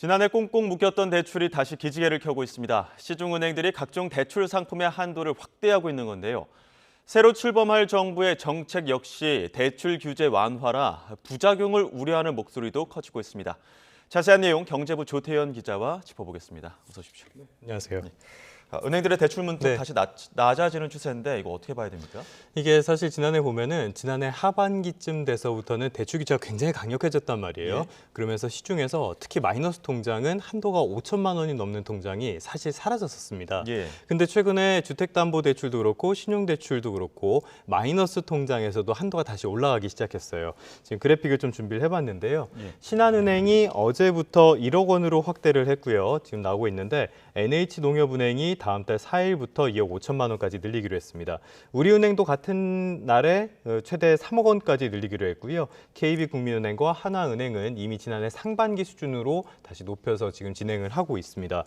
지난해 꽁꽁 묶였던 대출이 다시 기지개를 켜고 있습니다. 시중은행들이 각종 대출 상품의 한도를 확대하고 있는 건데요. 새로 출범할 정부의 정책 역시 대출 규제 완화라 부작용을 우려하는 목소리도 커지고 있습니다. 자세한 내용 경제부 조태현 기자와 짚어보겠습니다. 어서 오십시오. 안녕하세요. 네. 은행들의 대출 문턱 다시 낮아지는 추세인데 이거 어떻게 봐야 됩니까? 이게 사실 지난해 보면은 지난해 하반기쯤 돼서부터는 대출 규제가 굉장히 강력해졌단 말이에요. 예. 그러면서 시중에서 특히 마이너스 통장은 한도가 5천만 원이 넘는 통장이 사실 사라졌었습니다. 예. 근데 최근에 주택담보대출도 그렇고 신용대출도 그렇고 마이너스 통장에서도 한도가 다시 올라가기 시작했어요. 지금 그래픽을 좀 준비를 해봤는데요. 예. 신한은행이 어제부터 1억 원으로 확대를 했고요. 지금 나오고 있는데 NH농협은행이 다음 달 4일부터 2억 5천만 원까지 늘리기로 했습니다. 우리은행도 같은 날에 최대 3억 원까지 늘리기로 했고요. KB국민은행과 하나은행은 이미 지난해 상반기 수준으로 다시 높여서 지금 진행을 하고 있습니다.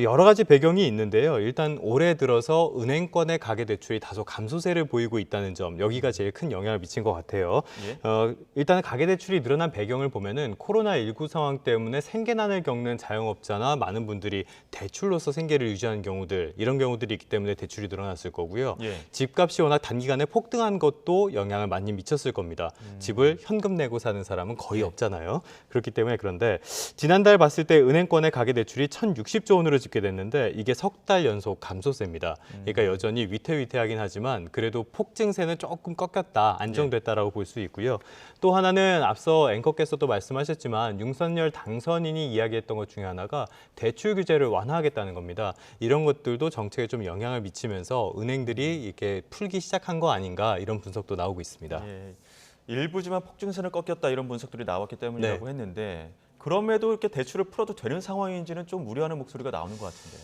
여러 가지 배경이 있는데요. 일단 올해 들어서 은행권의 가계대출이 다소 감소세를 보이고 있다는 점, 여기가 제일 큰 영향을 미친 것 같아요. 예. 일단 가계대출이 늘어난 배경을 보면은 코로나19 상황 때문에 생계난을 겪는 자영업자나 많은 분들이 대출로서 생계를 유지하는 경우들, 이런 경우들이 있기 때문에 대출이 늘어났을 거고요. 예. 집값이 워낙 단기간에 폭등한 것도 영향을 많이 미쳤을 겁니다. 집을 현금 내고 사는 사람은 거의 없잖아요. 그렇기 때문에 그런데 지난달 봤을 때 은행권의 가계대출이 1,060조 원으로 집계됐는데 이게 석 달 연속 감소세입니다. 그러니까 여전히 위태위태하긴 하지만 그래도 폭증세는 조금 꺾였다, 안정됐다라고 볼 수 있고요. 또 하나는 앞서 앵커께서도 말씀하셨지만 윤석열 당선인이 이야기했던 것 중에 하나가 대출 규제를 완화하겠다는 겁니다. 이런 것들도 정책에 좀 영향을 미치면서 은행들이 이렇게 풀기 시작한 거 아닌가 이런 분석도 나오고 있습니다. 예. 일부지만 폭증세는 꺾였다 이런 분석들이 나왔기 때문이라고 네. 했는데 그럼에도 이렇게 대출을 풀어도 되는 상황인지는 좀 우려하는 목소리가 나오는 것 같은데.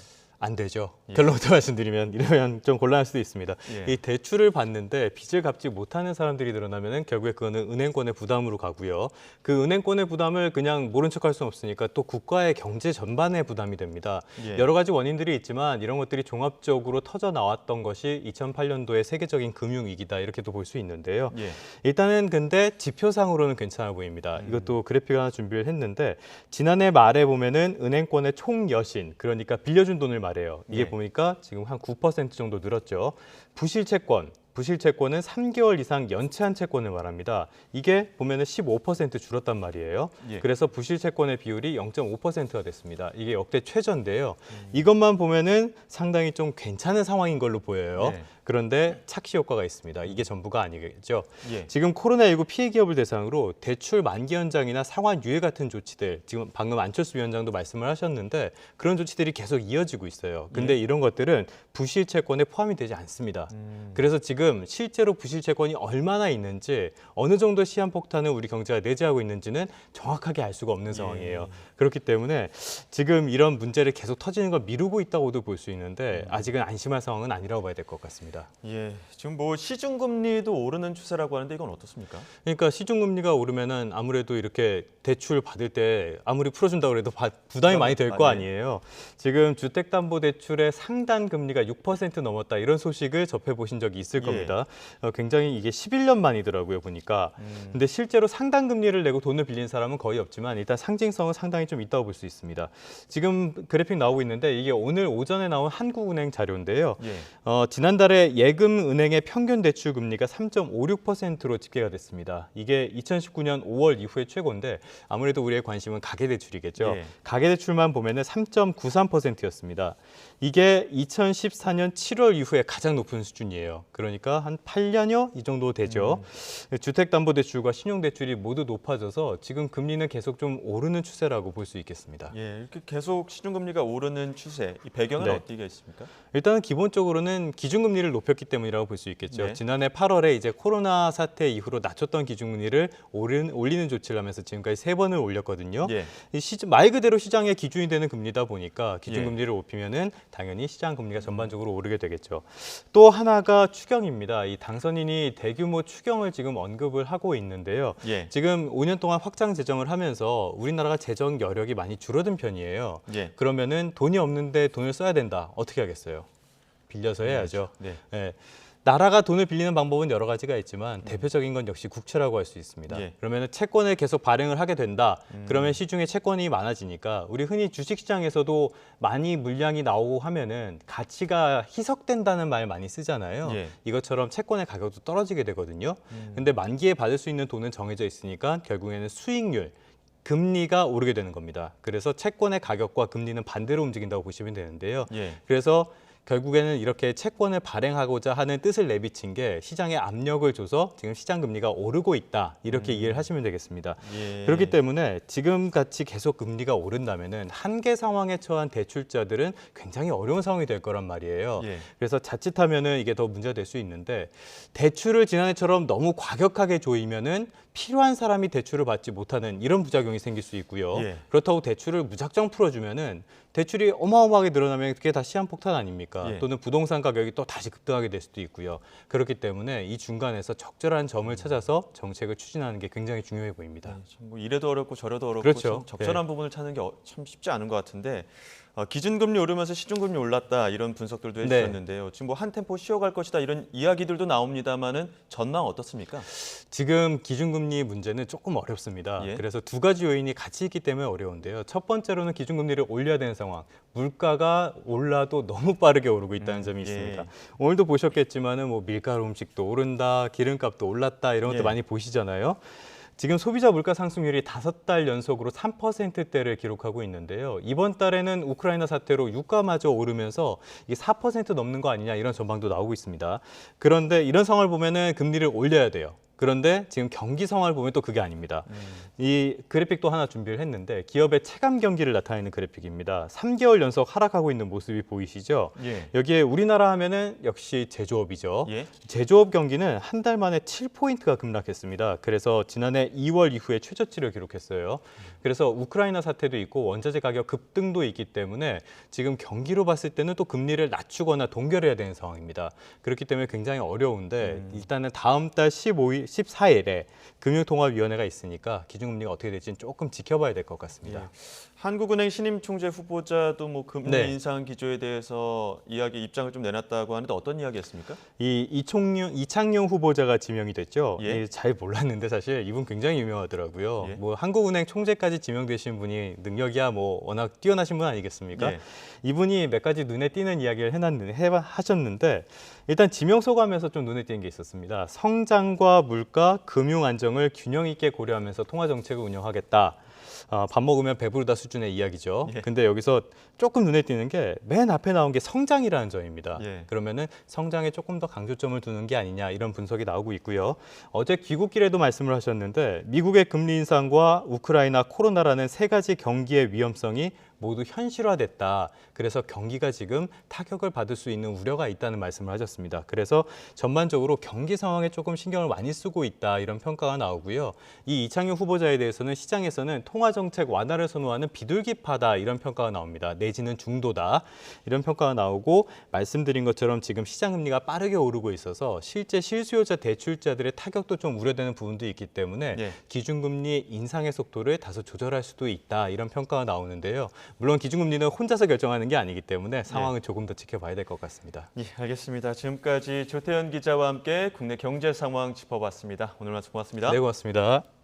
안 되죠. 예. 결론부터 말씀드리면 이러면 좀 곤란할 수도 있습니다. 예. 이 대출을 받는데 빚을 갚지 못하는 사람들이 늘어나면 결국에 그거는 은행권의 부담으로 가고요. 그 은행권의 부담을 그냥 모른 척할 수는 없으니까 또 국가의 경제 전반의 부담이 됩니다. 예. 여러 가지 원인들이 있지만 이런 것들이 종합적으로 터져 나왔던 것이 2008년도의 세계적인 금융위기다 이렇게도 볼 수 있는데요. 예. 일단은 근데 지표상으로는 괜찮아 보입니다. 이것도 그래픽 하나 준비를 했는데 지난해 말에 보면은 은행권의 총 여신, 그러니까 빌려준 돈을 말해요. 이게 예. 보니까 지금 한 9% 정도 늘었죠. 부실채권은 3개월 이상 연체한 채권을 말합니다. 이게 보면은 15% 줄었단 말이에요. 예. 그래서 부실채권의 비율이 0.5%가 됐습니다. 이게 역대 최저인데요. 이것만 보면은 상당히 좀 괜찮은 상황인 걸로 보여요. 네. 그런데 착시 효과가 있습니다. 이게 전부가 아니겠죠. 예. 지금 코로나19 피해 기업을 대상으로 대출 만기 연장이나 상환 유예 같은 조치들, 지금 방금 안철수 위원장도 말씀을 하셨는데 그런 조치들이 계속 이어지고 있어요. 근데 이런 것들은 부실 채권에 포함이 되지 않습니다. 그래서 지금 실제로 부실 채권이 얼마나 있는지, 어느 정도 시한폭탄을 우리 경제가 내재하고 있는지는 정확하게 알 수가 없는 상황이에요. 그렇기 때문에 지금 이런 문제를 계속 터지는 걸 미루고 있다고도 볼 수 있는데 아직은 안심할 상황은 아니라고 봐야 될 것 같습니다. 예. 지금 뭐 시중금리도 오르는 추세라고 하는데 이건 어떻습니까? 그러니까 시중금리가 오르면은 아무래도 이렇게 대출 받을 때 아무리 풀어준다고 해도 부담이 많이 될 거 아니에요. 지금 주택담보대출의 상단 금리가 6% 넘었다 이런 소식을 접해보신 적이 있을 겁니다. 굉장히 이게 11년 만이더라고요 보니까. 근데 실제로 상단 금리를 내고 돈을 빌린 사람은 거의 없지만 일단 상징성은 상당히 좀 있다고 볼 수 있습니다. 지금 그래픽 나오고 있는데 이게 오늘 오전에 나온 한국은행 자료인데요. 예. 지난달에 예금은행의 평균 대출 금리가 3.56%로 집계가 됐습니다. 이게 2019년 5월 이후의 최고인데 아무래도 우리의 관심은 가계대출이겠죠. 예. 가계대출만 보면은 3.93%였습니다. 이게 2014년 7월 이후에 가장 높은 수준이에요. 그러니까 한 8년여 이 정도 되죠. 주택담보대출과 신용대출이 모두 높아져서 지금 금리는 계속 좀 오르는 추세라고 볼 수 있겠습니다. 예. 이렇게 계속 시중금리가 오르는 추세, 이 배경은 네. 어디가 있습니까? 일단은 기본적으로는 기준금리를 높였기 때문이라고 볼 수 있겠죠. 네. 지난해 8월에 이제 코로나 사태 이후로 낮췄던 기준금리를 올리는 조치를 하면서 지금까지 3번을 올렸거든요. 예. 말 그대로 시장의 기준이 되는 금리다 보니까 기준금리를 높이면은 당연히 시장 금리가 전반적으로 오르게 되겠죠. 또 하나가 추경입니다. 이 당선인이 대규모 추경을 지금 언급을 하고 있는데요. 예. 지금 5년 동안 확장 재정을 하면서 우리나라가 재정 여력이 많이 줄어든 편이에요. 예. 그러면은 돈이 없는데 돈을 써야 된다. 어떻게 하겠어요? 빌려서 해야죠. 네. 예. 나라가 돈을 빌리는 방법은 여러 가지가 있지만 대표적인 건 역시 국채라고 할 수 있습니다. 예. 그러면 채권을 계속 발행을 하게 된다. 그러면 시중에 채권이 많아지니까 우리 흔히 주식시장에서도 많이 물량이 나오고 하면은 가치가 희석된다는 말 많이 쓰잖아요. 예. 이것처럼 채권의 가격도 떨어지게 되거든요. 근데 만기에 받을 수 있는 돈은 정해져 있으니까 결국에는 수익률, 금리가 오르게 되는 겁니다. 그래서 채권의 가격과 금리는 반대로 움직인다고 보시면 되는데요. 예. 그래서 결국에는 이렇게 채권을 발행하고자 하는 뜻을 내비친 게 시장에 압력을 줘서 지금 시장 금리가 오르고 있다. 이렇게 이해를 하시면 되겠습니다. 예. 그렇기 때문에 지금 같이 계속 금리가 오른다면은 한계 상황에 처한 대출자들은 굉장히 어려운 상황이 될 거란 말이에요. 예. 그래서 자칫하면은 이게 더 문제가 될 수 있는데 대출을 지난해처럼 너무 과격하게 조이면은 필요한 사람이 대출을 받지 못하는 이런 부작용이 생길 수 있고요. 예. 그렇다고 대출을 무작정 풀어주면은 대출이 어마어마하게 늘어나면 그게 다 시한폭탄 아닙니까? 예. 또는 부동산 가격이 또 다시 급등하게 될 수도 있고요. 그렇기 때문에 이 중간에서 적절한 점을 찾아서 정책을 추진하는 게 굉장히 중요해 보입니다. 뭐 이래도 어렵고 저래도 어렵고 그렇죠. 참 적절한 부분을 찾는 게 참 쉽지 않은 것 같은데 기준금리 오르면서 시중금리 올랐다 이런 분석들도 네. 해주셨는데요. 지금 뭐 한 템포 쉬어갈 것이다 이런 이야기들도 나옵니다만은 전망 어떻습니까? 지금 기준금리 문제는 조금 어렵습니다. 예. 그래서 두 가지 요인이 같이 있기 때문에 어려운데요. 첫 번째로는 기준금리를 올려야 되는 상황. 물가가 올라도 너무 빠르게 오르고 있다는 점이 예. 있습니다. 오늘도 보셨겠지만은 뭐 밀가루 음식도 오른다, 기름값도 올랐다 이런 것도 예. 많이 보시잖아요. 지금 소비자 물가 상승률이 5달 연속으로 3%대를 기록하고 있는데요. 이번 달에는 우크라이나 사태로 유가마저 오르면서 이게 4% 넘는 거 아니냐 이런 전망도 나오고 있습니다. 그런데 이런 상황을 보면은 금리를 올려야 돼요. 그런데 지금 경기 상황을 보면 또 그게 아닙니다. 이 그래픽도 하나 준비를 했는데 기업의 체감 경기를 나타내는 그래픽입니다. 3개월 연속 하락하고 있는 모습이 보이시죠? 예. 여기에 우리나라 하면은 역시 제조업이죠. 예. 제조업 경기는 한 달 만에 7포인트가 급락했습니다. 그래서 지난해 2월 이후에 최저치를 기록했어요. 그래서 우크라이나 사태도 있고 원자재 가격 급등도 있기 때문에 지금 경기로 봤을 때는 또 금리를 낮추거나 동결해야 되는 상황입니다. 그렇기 때문에 굉장히 어려운데 일단은 다음 달 14일에 금융통화위원회가 있으니까 기준금리가 어떻게 될지는 조금 지켜봐야 될 것 같습니다. 예. 한국은행 신임 총재 후보자도 뭐 금리 네. 인상 기조에 대해서 입장을 좀 내놨다고 하는데 어떤 이야기였습니까? 이창용 후보자가 지명이 됐죠. 예. 잘 몰랐는데 사실 이분 굉장히 유명하더라고요. 예. 뭐 한국은행 총재까지 지명되신 분이 능력이야 뭐 워낙 뛰어나신 분 아니겠습니까? 예. 이분이 몇 가지 눈에 띄는 이야기를 하셨는데 일단 지명 소감에서 좀 눈에 띄는 게 있었습니다. 성장과 물가, 금융 안정을 균형 있게 고려하면서 통화 정책을 운영하겠다. 밥 먹으면 배부르다 수준의 이야기죠. 예. 근데 여기서 조금 눈에 띄는 게 맨 앞에 나온 게 성장이라는 점입니다. 예. 그러면은 성장에 조금 더 강조점을 두는 게 아니냐 이런 분석이 나오고 있고요. 어제 귀국길에도 말씀을 하셨는데 미국의 금리 인상과 우크라이나 코로나라는 세 가지 경기의 위험성이 모두 현실화됐다. 그래서 경기가 지금 타격을 받을 수 있는 우려가 있다는 말씀을 하셨습니다. 그래서 전반적으로 경기 상황에 조금 신경을 많이 쓰고 있다. 이런 평가가 나오고요. 이 이창용 후보자에 대해서는 시장에서는 통화정책 완화를 선호하는 비둘기파다. 이런 평가가 나옵니다. 내지는 중도다. 이런 평가가 나오고 말씀드린 것처럼 지금 시장 금리가 빠르게 오르고 있어서 실제 실수요자 대출자들의 타격도 좀 우려되는 부분도 있기 때문에 예. 기준금리 인상의 속도를 다소 조절할 수도 있다. 이런 평가가 나오는데요. 물론 기준금리는 혼자서 결정하는 게 아니기 때문에 상황을 조금 더 지켜봐야 될 것 같습니다. 예, 알겠습니다. 지금까지 조태현 기자와 함께 국내 경제 상황 짚어봤습니다. 오늘 말씀 고맙습니다. 네, 고맙습니다.